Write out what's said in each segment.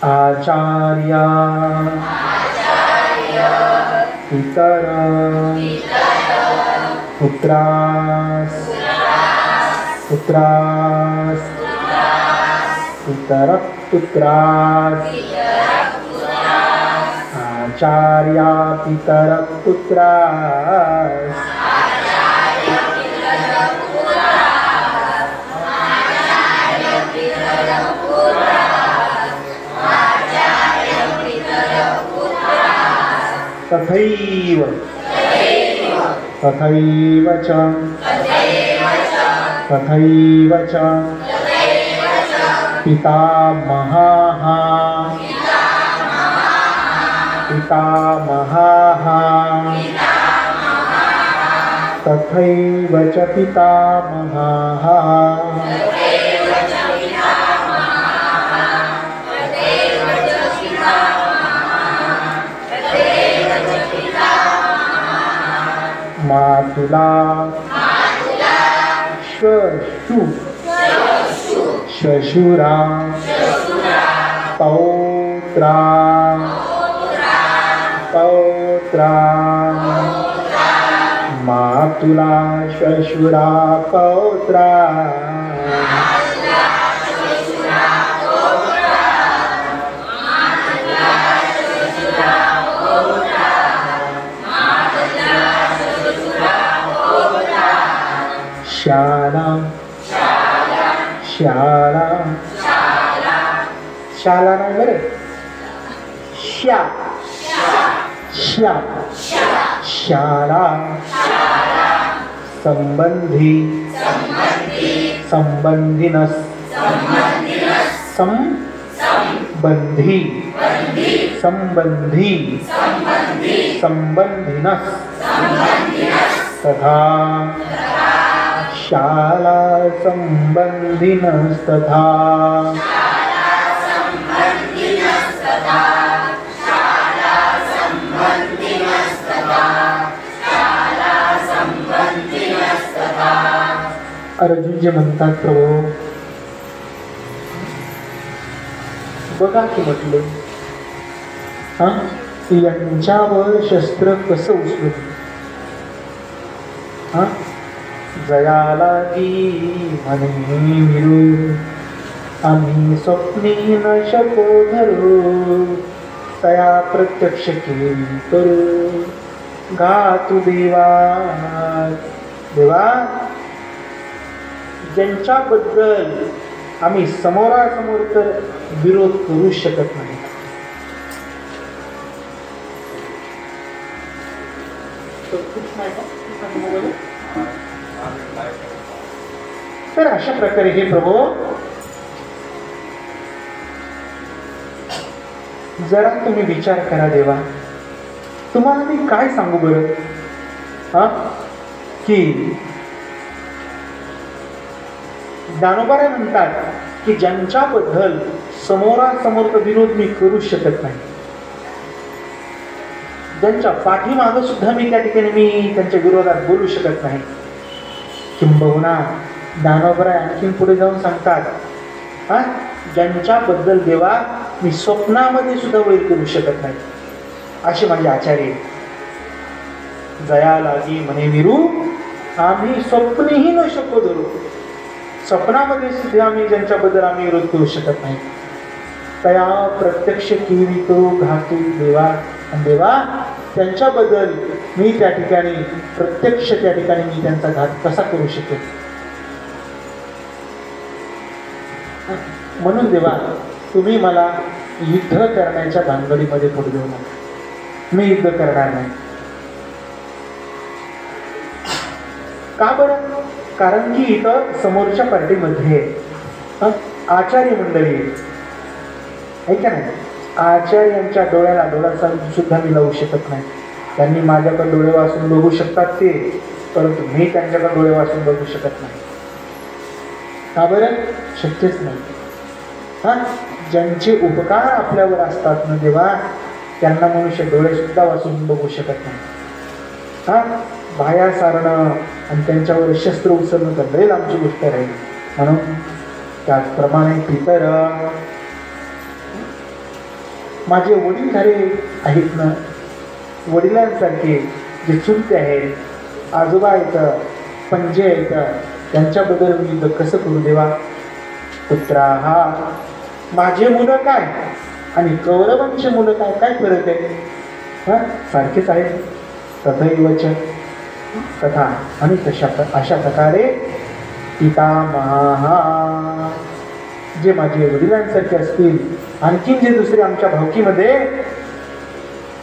आचार्य पितर पुत्रास पितर पुत्रास आचार्य पितर पुत्रास तथैव च पितामहाः तथैव च पितामहाः मातुला श्वशुरा पौत्रा मातुला श्वशुरा पौत्रा शाला नाही बरे शाला संबंधिनस संबंधिनस तथा शाला संबंधिनस्तथा अर्जुनजी म्हणतात प्रभू बघा की म्हटलं यांच्यावर शस्त्र कसं उचलू जयाला की म्हणे मिळू आम्ही स्वप्नी न शको धरू तया प्रत्यक्ष केली करू घातू देवा ज्यांच्याबद्दल आम्ही समोरासमोर तर विरोध करू शकत नाही तर अशा प्रकारे हे प्रभू जरा तुम्ही विचार करा देवा तुम्हाला मी काय सांगू बरं की ज्ञानोबा म्हणतात की ज्यांच्याबद्दल समोरासमोर विरोध मी करू शकत नाही ज्यांच्या पाठीमागं सुद्धा मी त्या ठिकाणी मी त्यांच्या विरोधात बोलू शकत नाही किंबहुना ज्ञानोबा आणखीन पुढे जाऊन सांगतात ज्यांच्याबद्दल देवा मी स्वप्नामध्ये सुद्धा वैर करू शकत नाही असे माझे आचार्य जया लागी म्हणे विरू आम्ही स्वप्नही न शको धरू स्वप्नामध्ये सुद्धा आम्ही ज्यांच्याबद्दल आम्ही विरोध करू शकत नाही तया प्रत्यक्ष केली तो घातू देवा देवा त्यांच्याबद्दल मी त्या ठिकाणी प्रत्यक्ष त्या ठिकाणी मी त्यांचा घात कसा करू शकेन म्हणून देवा तुम्ही मला युद्ध करण्याच्या भानगडीमध्ये पडू देऊ नका मी युद्ध करणार नाही का बरं कारण की इथं समोरच्या पार्टीमध्ये आचार्य मंडळी आहे का नाही आचार्यांच्या डोळ्याला डोळ्याचा सुद्धा मी लावू शकत नाही त्यांनी माझ्याकडे डोळे वाचून बघू शकतात ते परंतु मी त्यांच्याकडे डोळे वाचून बघू शकत नाही का बरं शक्यच नाही ज्यांचे उपकार आपल्यावर असतात ना देवा त्यांना मनुष्य डोळे सुद्धा वाचून बघू शकत नाही बाया सारणं आणि त्यांच्यावर शस्त्र उचलणं तर लई आमची गोष्ट राहील म्हणून त्याचप्रमाणे पितर माझे वडील झाले आहेत ना, वडिलांसारखे जे चुलते आहेत, आजोबा आहेत, पंजे आहेत, त्यांच्याबद्दल मी युद्ध कसं करू देवा? पुत्रा हा माझे मुलं काय आणि कौरवांचे मुलं काय, काय फरक आहे? हा सारखेच आहेत. तथैवच तथा आणि अशा प्रकारे पितामहा जे माझे वडिलांसारखे असतील, आणखीन जे दुसरे आमच्या भावकीमध्ये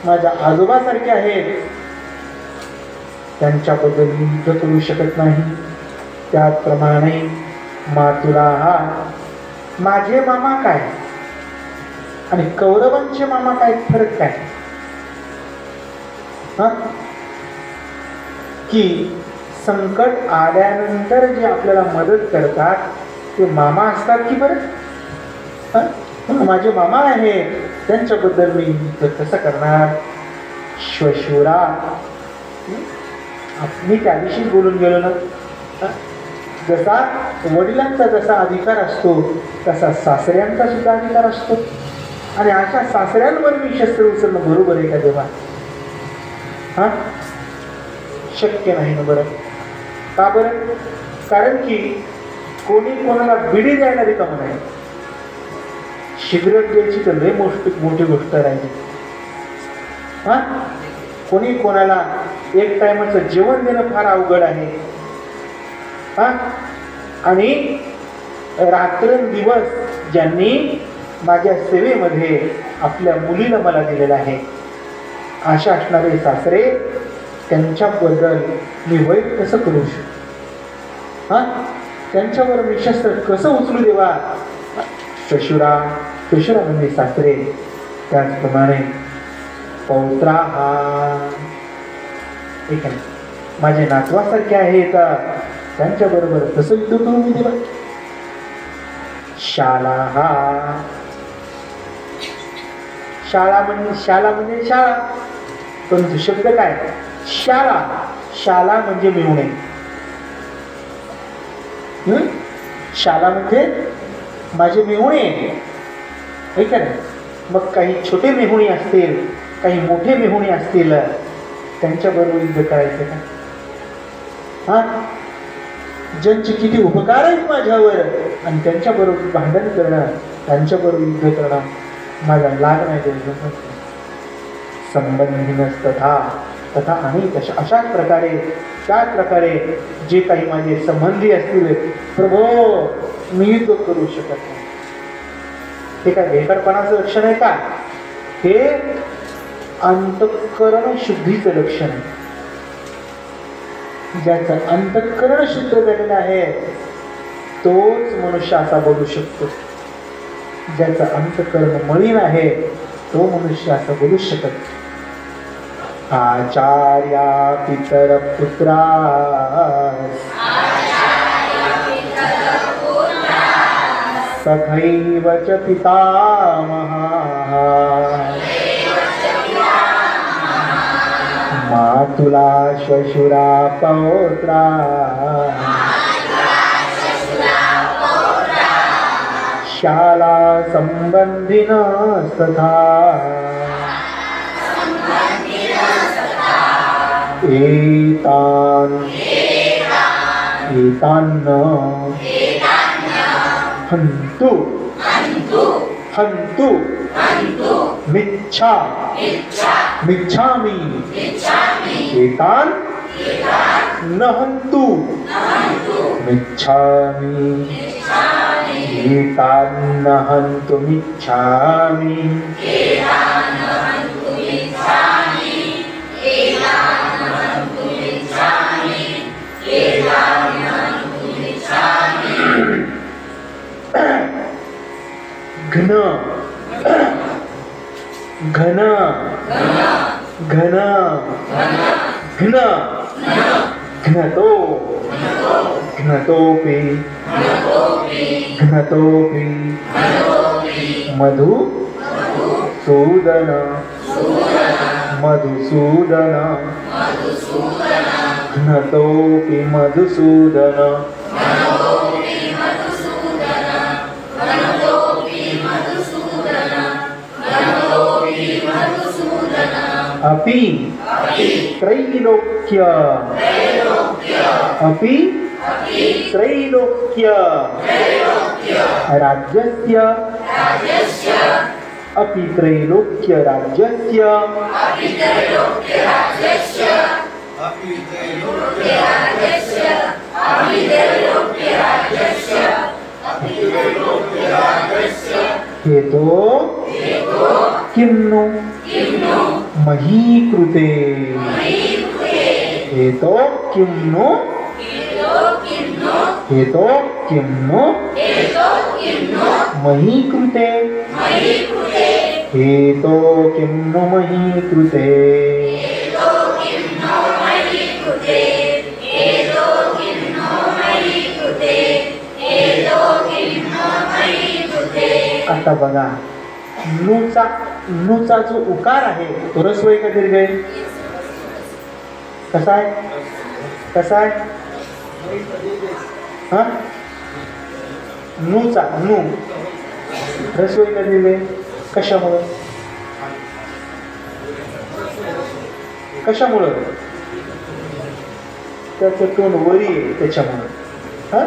माझ्या आजोबासारखे आहेत, त्यांच्याबद्दल मी युद्ध करू शकत नाही. त्याचप्रमाणे मातुला हा माझे मामा काय आणि कौरवांचे मामा काय, फरक काय? की संकट आल्यानंतर जे आपल्याला मदत करतात ते मामा असतात की बरं? माझे मामा आहेत, त्यांच्याबद्दल मी युद्ध कसं करणार? श्वशुरा, मी त्या दिवशी बोलून गेलो ना, जसा वडिलांचा जसा अधिकार असतो तसा सासऱ्यांचा सुद्धा अधिकार असतो. आणि अशा सासऱ्यांवर मी शस्त्र उचलणं बरोबर आहे का देवा? हा शक्य नाही ना. बरं का बरं? कारण की कोणी कोणाला बिडी द्यायला रिकामं नाही. सिगरेट द्यायची तर लय मोठी गोष्ट राहिली. हा कोणी कोणाला एक टायमाचं जेवण देणं फार अवघड आहे. हा आणि रात्रंदिवस ज्यांनी माझ्या सेवेमध्ये आपल्या मुलीला मला दिलेलं आहे, अशा असणारे सासरे, त्यांच्याबद्दल मी वाईट कसं करू शकतो? हा त्यांच्यावर मी शस्त्र कसं उचलू देवा? श्वशुरा, श्वशुरा म्हणजे सासरे. त्याचप्रमाणे पौत्रा हा ठीक आहे, माझे नातवासारखे आहेत, त्यांच्याबरोबर कसं युद्ध करू मी देवा? शाला हा, शाळा म्हणजे शाळा, परंतु शब्द काय? शाला. शाला म्हणजे मेहुणे. शाला म्हणजे माझे मेहुणे, ठीक आहे. मग काही छोटे मेहुणे असतील, काही मोठे मेहुणे असतील, त्यांच्याबरोबर युद्ध करायचं का? हा ज्यांचे किती उपकार आहेत माझ्यावर, आणि त्यांच्याबरोबर भांडण करणं, त्यांच्याबरोबर युद्ध करणं माझा लाग नाही देऊ. संबंधीनच तथा तथा आणि अशाच प्रकारे, त्याच प्रकारे जे काही माझे संबंधी असतील, प्रभो मी युद्ध करू शकत नाही. हे काय भेकरपणाचं लक्षण आहे का? हे अंतःकरण शुद्धीचं लक्षण आहे. ज्याचं अंतःकरण शुद्ध झालेलं आहे तोच मनुष्य असा बोलू शकतो. ज्याचं अंतःकरण मलिन आहे तो मनुष्य असं बोलू शकत. आचार्या पितर पुत्रा सखैव च पितामहा मातुला श्वशुरा पौत्रा शाला संबंधिनस्तथा एतान्न हन्तु मिच्छामि एतान न हन्तु मिच्छामि एतान न हन्तु मिच्छामि घन घन घन घन घनतो घनतोपि घनतोपि मधुसूदन मधुसूदन घनतोपि मधुसूदन घनतोपि अपि त्रैलोक्य अपि त्रैलोक्य राज्यस्य अपि त्रैलोक्य राज्यस्य हेतो किन्नु महीकृते हेतो किन्नु हेतो किन्नु महीकृते हेतो किन्नु महीकृते आता बघा नूचा जो उकार आहे तो ऱ्हस्व आहे का दीर्घ आहे? कसा आहे हा नूचा नू ऱ्हस्व आहे का दीर्घ आहे? कशामुळं त्याचं तोंड वरी आहे त्याच्यामुळं. हा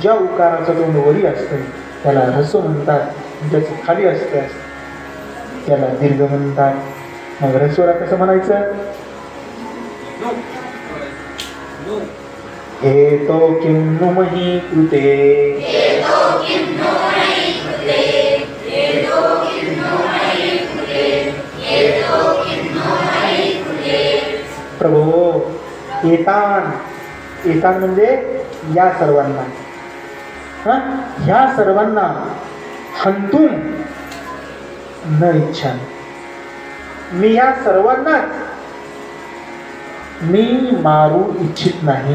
ज्या उकाराचं तोंड वरी असतं त्याला ऱ्हस्व म्हणतात, ज्याचं खाली असतं त्याला दीर्घ म्हणतात. मग ऱ्हस्वला कसं म्हणायचं? हेतो किन्नु महीकृते प्रभो एतान म्हणजे या सर्वांना, ह्या सर्वांना हंतुम न इच्छा, मी या सर्वांनाच मी मारू इच्छित नाही.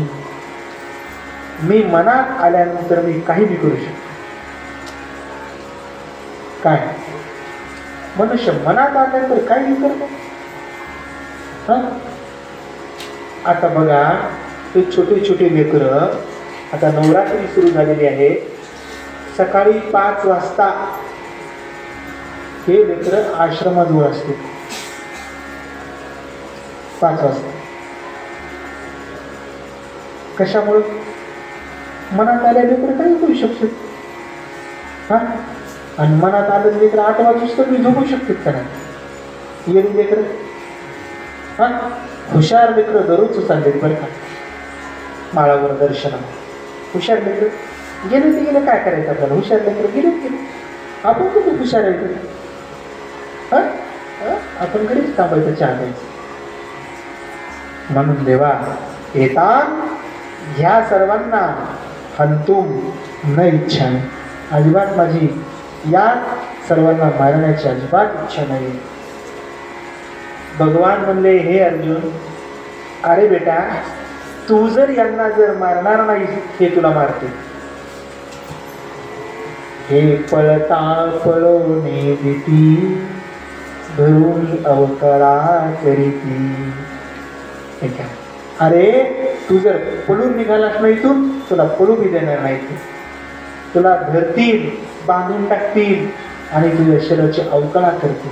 मी मनात आल्यानंतर मी काही बी करू शकतो. काय मनुष्य मनात आल्यानंतर काही बी करतो. आता बघा ते छोटे छोटे लेकरं, आता नवरात्री सुरू झालेली आहे. सकाळी 5 वाजता हे लेकरं आश्रमाजवळ असते. 5 वाजता कशामुळे? मनात आल्या लेकरं काही करू शकतात. आणि मनात आलं लेकरं 8 वाजूस तर मी झोपू शकतात का नाही? येणे लेकरं हुशार लेकरं दररोज चाललेत बरं का माळावर दर्शनाला. हुशार लेकरं गेले ते गेले, काय करायचं आपल्याला? हुशार लेकरं गेले आपण कुठे हुशार आहे? आपण घरीच थांबायचं, चहा द्यायचं. म्हणून देवा येतात ह्या सर्वांना हंतुम न इच्छा, अजिबात माझी या सर्वांना मारण्याची अजिबात इच्छा नाही. भगवान म्हणले, हे अर्जुन, अरे बेटा, तू जर यांना जर मारणार नाही हे तुला मारते. हे पळता पळवणे भीती धरून अवकळा करीती. अरे तू जर पळून निघालास नाही इथून, तुला पळू बी देणार नाही. तुला धरतील, बांधून टाकतील आणि तुझ्या शरीराची अवकळा करतील.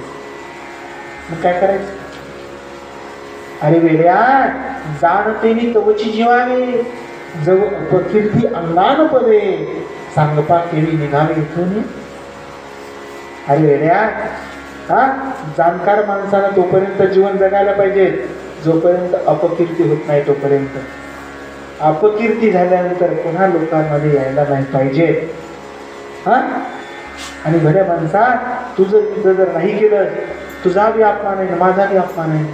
मग काय करायचं? अरे वेड्या, जाणतेनी तवची जीवावे, जव अपकीर्ती अंगान पदे, सांगपा केवी निघावे इथून. अरे वेड्या, जाणकार माणसाला तोपर्यंत जीवन जगायला पाहिजे जोपर्यंत अपकीर्ती होत नाही तोपर्यंत. अपकीर्ती झाल्यानंतर पुन्हा लोकांमध्ये यायला नाही पाहिजे. आणि भल्या माणसा, तुझं युद्ध जर नाही केलं, तुझा बी अपमान आहे, माझा बी अपमान आहे.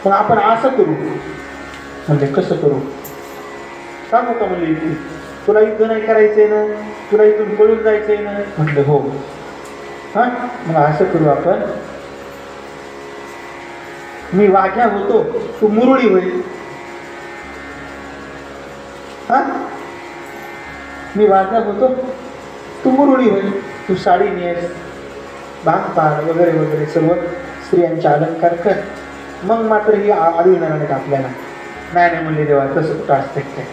पण आपण असं करू म्हणजे कसं करू? सांगू का म्हणले, तुला युद्ध नाही करायचंय ना, तुला इथून पळून जायचंय ना? म्हटलं हो. मग असं करू आपण, मी वाघ्या होतो, तू मुरळी होईल. मी वाघ्या होतो, तू मुरळी होईल. तू साडी नेस, बांधपाड वगैरे वगैरे सर्व स्त्रियांचे अलंकार कर. मग मात्र ही आढळणार नाहीत आपल्याला. नाही म्हणले देवा, तसं कुठं असतं काय?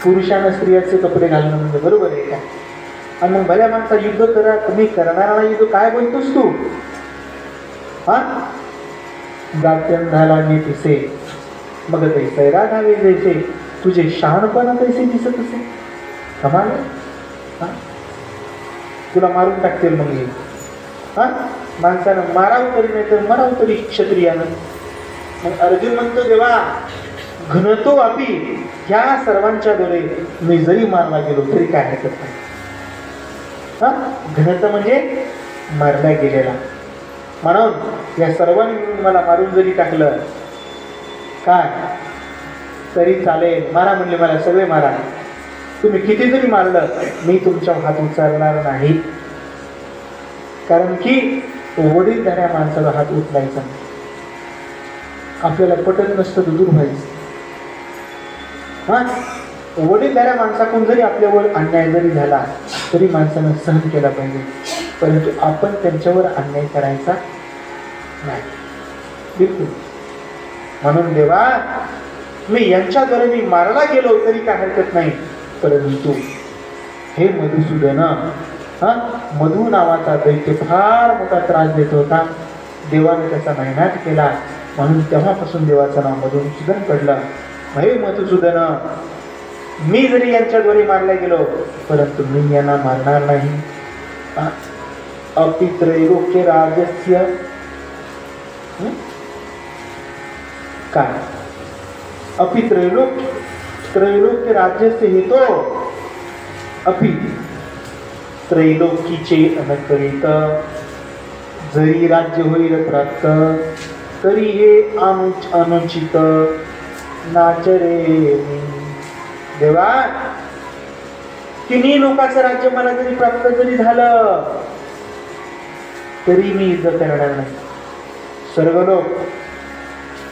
पुरुषांना स्त्रियाचे कपडे घालणं म्हणजे बरोबर आहे का? आणि मग भल्या माणसा युद्ध करा, तुम्ही करणारा युद्ध काय बोलतोस तू? हा गात्यंधाला मी पिसे मग तैसे राधावे जैसे तुझे शहाणपणा तैसे दिसत असे. कमाल हा तुला मारून टाकतील मग हे. हा माणसानं मारावं तरी नाही तर मरावं तरी क्षत्रियानं. मग अर्जुन म्हणतो देवा घनतो आपी ह्या सर्वांच्या द्वारे मी जरी मारला गेलो तरी काय हरकत नाही. हा घनता म्हणजे मारला गेलेला. म्हणून या सर्वांनी मिळून मला मारून जरी टाकलं काय तरी चालेल. मारा म्हणले मला सगळे मारा. तुम्ही किती जरी मारलं मी तुमच्या हात उचलणार नाही. कारण की वडीलधाऱ्या माणसाला हात उचलायचा नाही. आपल्याला पटत नसतं तर दूर व्हायचं. हा वडीलधाऱ्या माणसाकडून जरी आपल्यावर अन्याय जरी झाला तरी माणसानं सहन केला पाहिजे. परंतु आपण त्यांच्यावर अन्याय करायचा नाही बिलकुल. म्हणून देवा मी यांच्याद्वारे मी मारला गेलो तरी काय हरकत नाही. परंतु हे मधुसूदन हा मधु नावाचा दैत्य फार मोठा त्रास देत होता. देवाने त्याचा नायनाट केला. म्हणून तेव्हापासून देवाचं नाव मधुसूदन पडलं. हे मधुसूदन मी जरी यांच्याद्वारे मारला गेलो परंतु मी यांना मारणार नाही. अपि त्रैलोक्य राजस्य काय अपि त्रैलोक्य राज्यस्य हेतो अपि त्रैलोकीचे अनकरित जरी राज्य होईल प्राप्त तरी हे अनुचित नाचरे. देवा तिन्ही लोकांचं राज्य मला जरी प्राप्त जरी झालं तरी मी युद्ध करणार नाही. स्वर्गलोक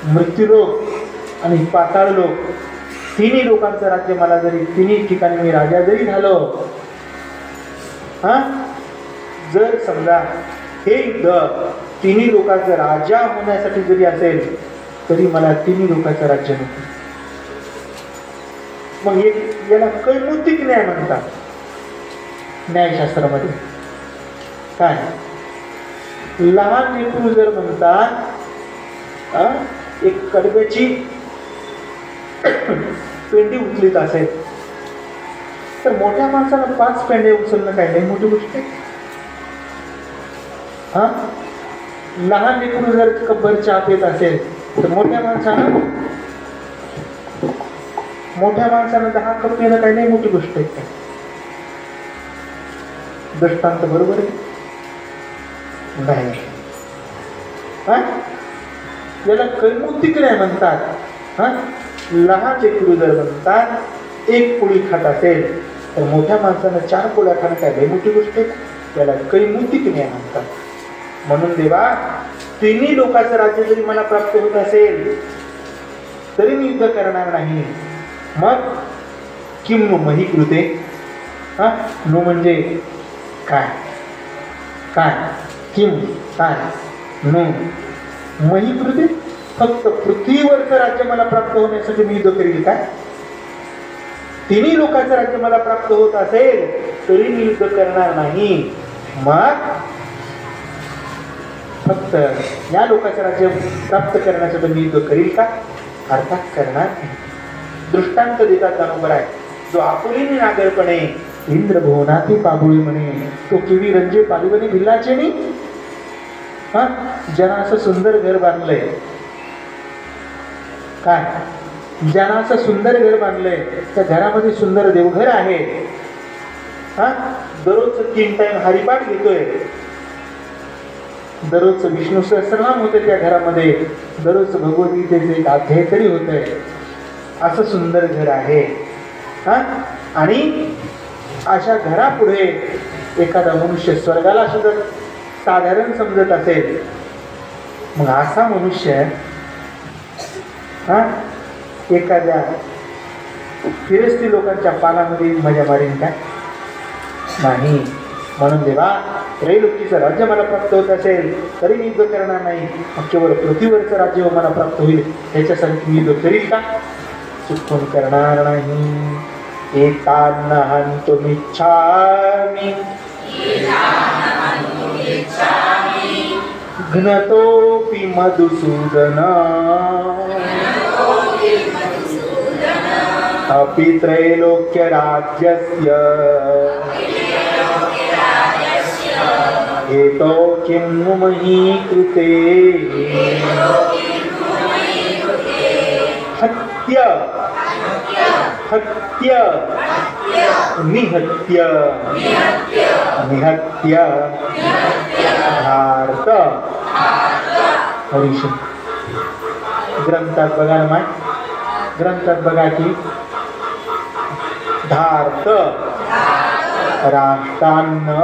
मृत्यूलोक आणि पाताळ लोक तिन्ही लोकांचं राज्य मला जरी तिन्ही ठिकाणी मी राजा जरी झालो हा जर समजा हे युद्ध तिन्ही लोकांचं राजा होण्यासाठी जरी असेल तरी मला तिन्ही लोकांचं राज्य नको. मग याला कैमुतिक न्याय म्हणतात न्यायशास्त्रामध्ये. काय लहान लेकरू जर म्हणतात एक कडब्याची पेंडी उचलीत असेल तर मोठ्या माणसाला 5 पेंडे उचलणं काय नाही मोठी गोष्ट आहे. हा लहान लेकरू जर कब्बर चहा पित असेल तर मोठ्या माणसानं 10 कप पिणं काही नाही मोठी गोष्ट आहे. दृष्टांत बरोबर आहे नाही. याला कैमुतिक नाही म्हणतात. लहान लेकरू जर म्हणतात 1 पोळी खात असेल तर मोठ्या माणसानं 4 पोळ्या खाणं काय लई मोठी गोष्ट आहे. याला कैमुतिक नाही म्हणतात. म्हणून देवा तिन्ही लोकांचं राज्य जरी मला प्राप्त होत असेल तरी मी युद्ध करणार नाही. मग किम नु मही कृते. नु म्हणजे काय काय किम काय नु मही कृते फक्त पृथ्वीवरचं राज्य मला प्राप्त होण्यासाठी मी युद्ध करील काय. तिन्ही लोकांचं राज्य मला प्राप्त होत असेल तरी मी युद्ध करणार नाही. मग फक्त या लोकांचं राज्य प्राप्त करण्यासाठी मी युद्ध करील का. अर्थात करणार नाही. दृष्टांत देतात बरोबर आहे. जो आपुलीने नागरपणे इंद्र भुवनाती पाबुळी म्हणे तो किवी रंजे पालिवणी भिल्लाचे नी. ज्यांना असं सुंदर घर बांधलंय काय ज्यांना असं सुंदर घर बांधलंय त्या घरामध्ये सुंदर देवघर आहे. दररोज 3 टाइम हरिपाठ घेतोय. दररोज विष्णू सहस्रनाम होते त्या घरामध्ये. दररोज भगवद्गीतेचे एक अध्याय तरी होतंय. असं सुंदर घर आहे. आणि अशा घरापुढे एखादा मनुष्य स्वर्गाला सुद्धा साधारण समजत असेल मग असा मनुष्य एखाद्या फिरस्ती लोकांच्या पानामध्ये मजा मारीन काय नाही. म्हणून देवा त्रैलोकीचं राज्य मला प्राप्त होत असेल तरी मी युद्ध करणार नाही. मग केवळ पृथ्वीवरचं राज्य मला प्राप्त होईल त्याच्यासाठी मी युद्ध करील का. चुकून करणार नाही. एतान्नहन्तुमिच्छामि घ्नतोऽपि मधुसूदन अपि त्रैलोक्यराज्यस्य हेतो किं नु मयि कृते हत्य हत्य निहत्य निहत्य धार्त हरीश ग्रंथात बघा ना माय ग्रंथात बघा की धार्त राष्ट्रान्न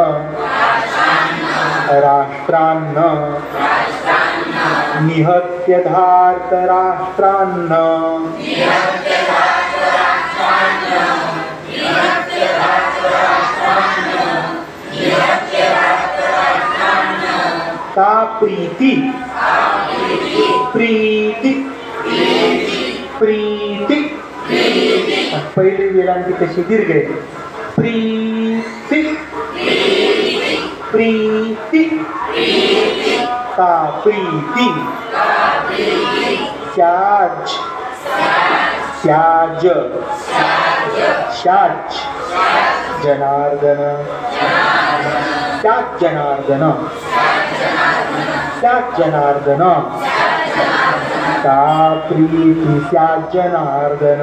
राष्ट्रान्न निहत्य धार्त राष्ट्रान्न का प्रीति प्रीति प्रीति पहली वेलांटी कशी दीर्घ आहे प्रीति प्रीति का प्रीति त्याज त्याज शाच जनार्दन त्याज जनार्दन त्याज जनार्दन का प्रीति त्याज जनार्दन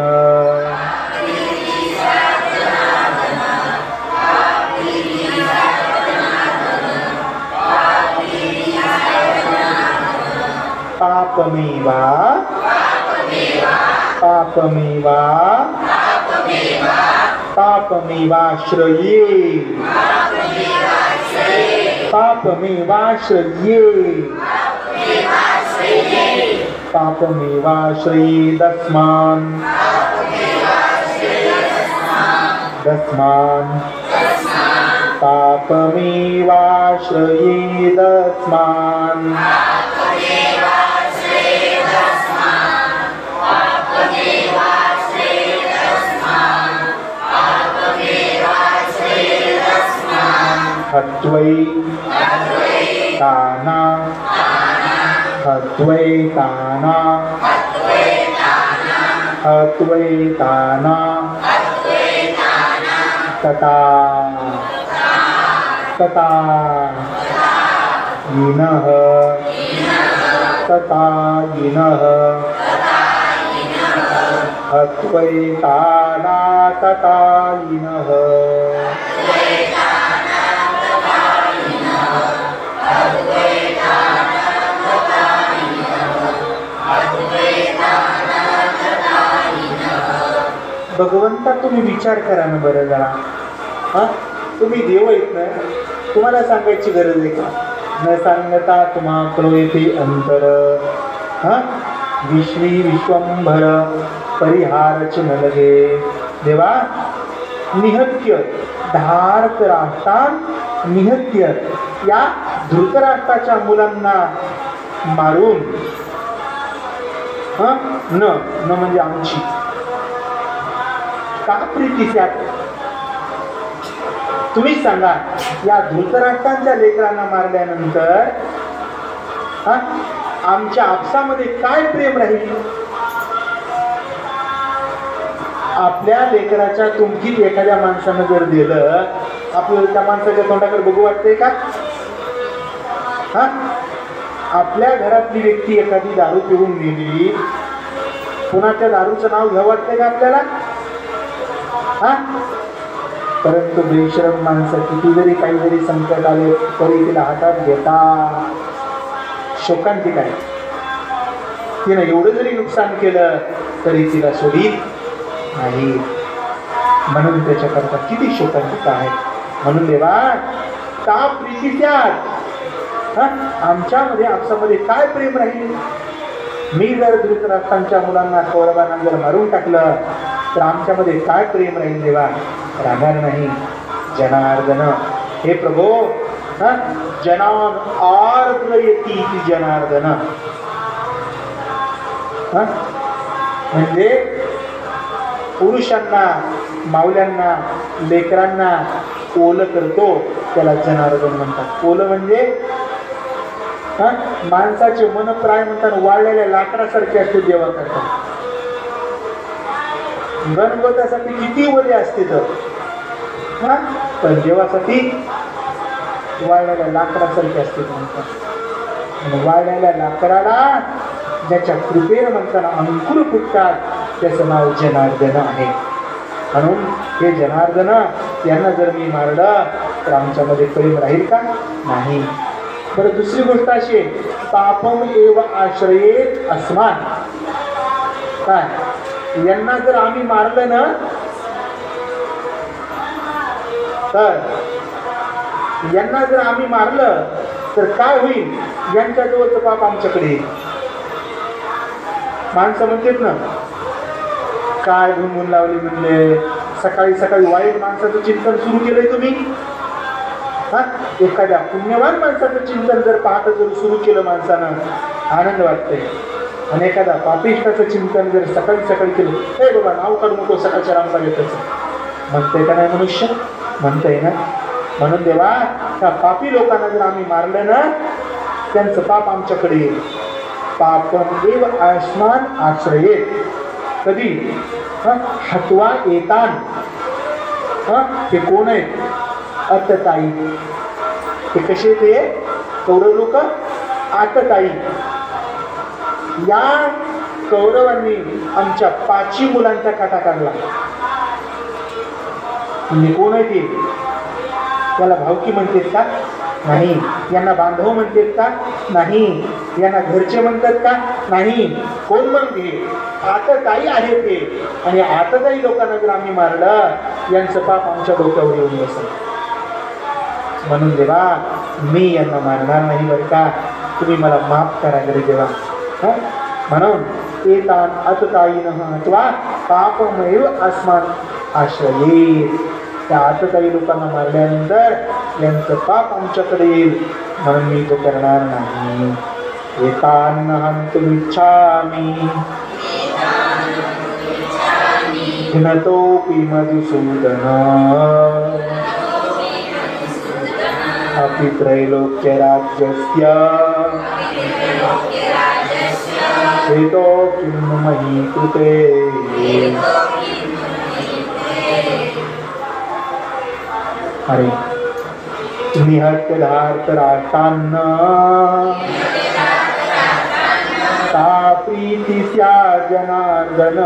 पापमेवा पापमेवा पापमेवाश्रये पापमेवाश्रये पापमेवाश्रयेदस्मान् दस्मान् पापमेवाश्रयेदस्मान् हत्वैताना हत्वैताना हत्वैताना तथा तथा यिनः तथा यिनः हत्वैताना तथा यिनः भगवंता तुम्ही विचार करा ना बरं जरा हा तुम्ही देव आहेत ना तुम्हाला सांगायची गरज आहे का न सांगता तुम्हा क्रोयते अंतर हा विश्वी विश्वंभर परिहारच न लगे देवा निहत्य धार्त राष्ट्रान निहत्य या धृतराष्ट्राच्या मुलांना मारून न म्हणजे आमची का प्रीती त्यात तुम्ही सांगा या धृतराष्ट्रांच्या लेकरांना मारल्यानंतर आमच्या आपसामध्ये काय प्रेम राहील आपल्या लेकराच्या तुमकीत एखाद्या माणसानं जर दिलं आपल्याला त्या माणसाच्या तोंडाकडे बघू वाटतंय का आपल्या घरातली व्यक्ती एखादी दारू पिऊन नेली पुन्हा त्या दारूचं नाव घ्यावं वाटतंय का आपल्याला परंतु बेशरम माणसं किती जरी काही जरी संकट आले तरी तिला हातात घेता शोकांतिक आहे तिनं एवढं जरी नुकसान केलं तरी तिला सोडीत नाही म्हणून त्याच्याकरता किती शोकांतिक आहे म्हणून देवा का प्रीती त्यात आमच्यामध्ये आपसामध्ये काय प्रेम राहील मी जर धृतराष्ट्रांच्या मुलांना कौरवांना जर मारून टाकलं तर आमच्यामध्ये काय प्रेम राहील देवा राहणार नाही जनार्दन हे प्रभो जनान आर्द्र येती ती जनार्दन म्हणजे पुरुषांना माऊल्यांना लेकरांना ओलं करतो त्याला जनार्दन म्हणतात ओलं म्हणजे माणसाचे मन प्राय म्हणतात वाळलेल्या लाकडासारखे असते देवा करता. गणपतासाठी किती वले असते तर पण देवासाठी वाळलेल्या लाकडासारखे असते म्हणतात. वाळलेल्या लाकडाला ज्याच्या कृपेने म्हणताना अंकुर फुटतात त्याचं नाव जनार्दन आहे. म्हणून हे जनार्दन यांना जर मी मारलं तर आमच्यामध्ये प्रेम राहील का? नाही. बरं, दुसरी गोष्ट अशी आहे, पापम एव आश्रयेत अस्मान. काय यांना जर आम्ही मारलं ना तर यांना जर आम्ही मारलं तर काय होईल? यांच्या जवळचं पाप आमच्याकडे येईल. माणसं म्हणतात ना काय घुमून लावली म्हणले. सकाळी सकाळी वाईट माणसाचं चिंतन सुरू केलंय तुम्ही. एखाद्या पुण्यवान माणसाचं चिंतन जर पाहत जर सुरू केलं माणसानं आनंद वाटतंय. आणि एखादा पापिष्टाचं चिंतन जर सकाळी सकाळी केलं, हे बाबा नाव काढू नको सकाळच्या रामचा घेतच म्हणतंय का नाही? मनुष्य म्हणतंय ना. म्हणून देवा त्या पापी लोकांना जर आम्ही मारलं ना त्यांचं पाप आमच्याकडे येईल. पापम एव आस्मान आश्रयेत. कधी? हत्वा येतान. हे कोण आहेत? अतताई. हे कसे ते कौरव लोक? आतताई. या कौरवांनी आमच्या 5 मुलांचा काटा काढला. म्हणजे कोण आहे ते? त्याला भावकी म्हणतात का? नाही. यांना बांधव म्हणतात का? नाही. यांना घरचे म्हणतात का? नाही. कोण म्हणते? आतताई आहे ते. आणि आतताई लोकांना जर आम्ही मारलं यांचं पाप आमच्या डोक्यावर येऊन बसेल. म्हणून देवा मी यांना मारणार नाही बरं का, तुम्ही मला माफ करा जरी देवा. म्हणून एतान अतताईनः अथवा पापमेव अस्मान आश्रयेत. त्या आतताई लोकांना मारल्यानंतर यांचं पाप आमच्याकडे येईल म्हणून मी तो करणार नाही. एतान हन्तुमिच्छामि नतोऽपि मधुसूदन अपि त्रैलोक्यराज्यस्य हेतो किं मयि कृते. अरे निहत्यधार्तराष्ट्रान्न सा प्रीति स्यात् जनार्दन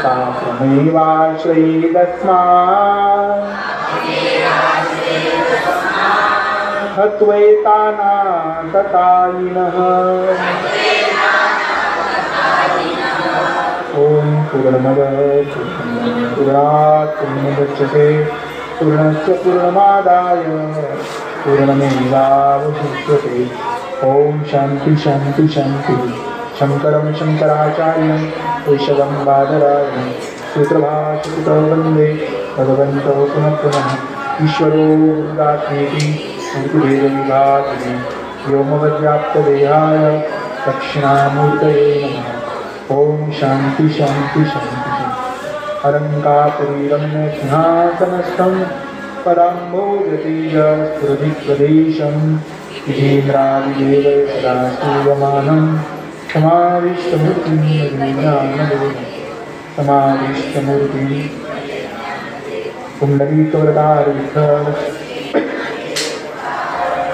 तामेवाश्रयेदस्मान् हत्वैतानाततायिनः. ओम पूर्णमदः पूर्णात् पूर्णमुदच्यते पूर्णस्य पूर्णमादाय पूर्णमेवावशिष्यते. ओम शांति शांति शांति. शंकरं शंकराचार्यं केशवं बादरायणं सूत्रभाष्यकृतौ वन्दे भगवन्तौ पुनः पुनः. ईश्वरो गुरुरात्मेति मूर्तिभेदविभागिने व्योमवद्व्याप्तदेहाय दक्षिणामूर्तये नमः. ओम शांति शांति शांति. अलङ्कापुरीरम्य सिंहासनस्थं पदाम्भोजतेजस्फुरधिप्रदेशं विजेन्द्रादिदेव सदा स्तूयमानं समाविष्टमूर्तिं ज्ञानदेवं समाविष्टमूर्तिं पुण्डरीकवरदार विठ्ठल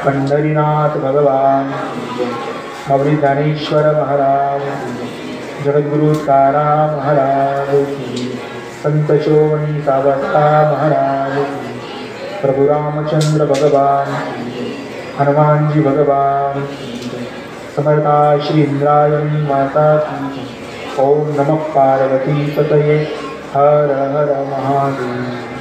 पंढरीनाथ भगवान माऊली ज्ञानेश्वर महाराज जगद्गुरु तुकाराम महाराज संत श्रोमणी सावता महाराज प्रभु रामचंद्र भगवान हनुमान जी भगवान समर्था श्री इंद्रायणी माता की. ओम नमः पार्वती पतये हर हर महादेव.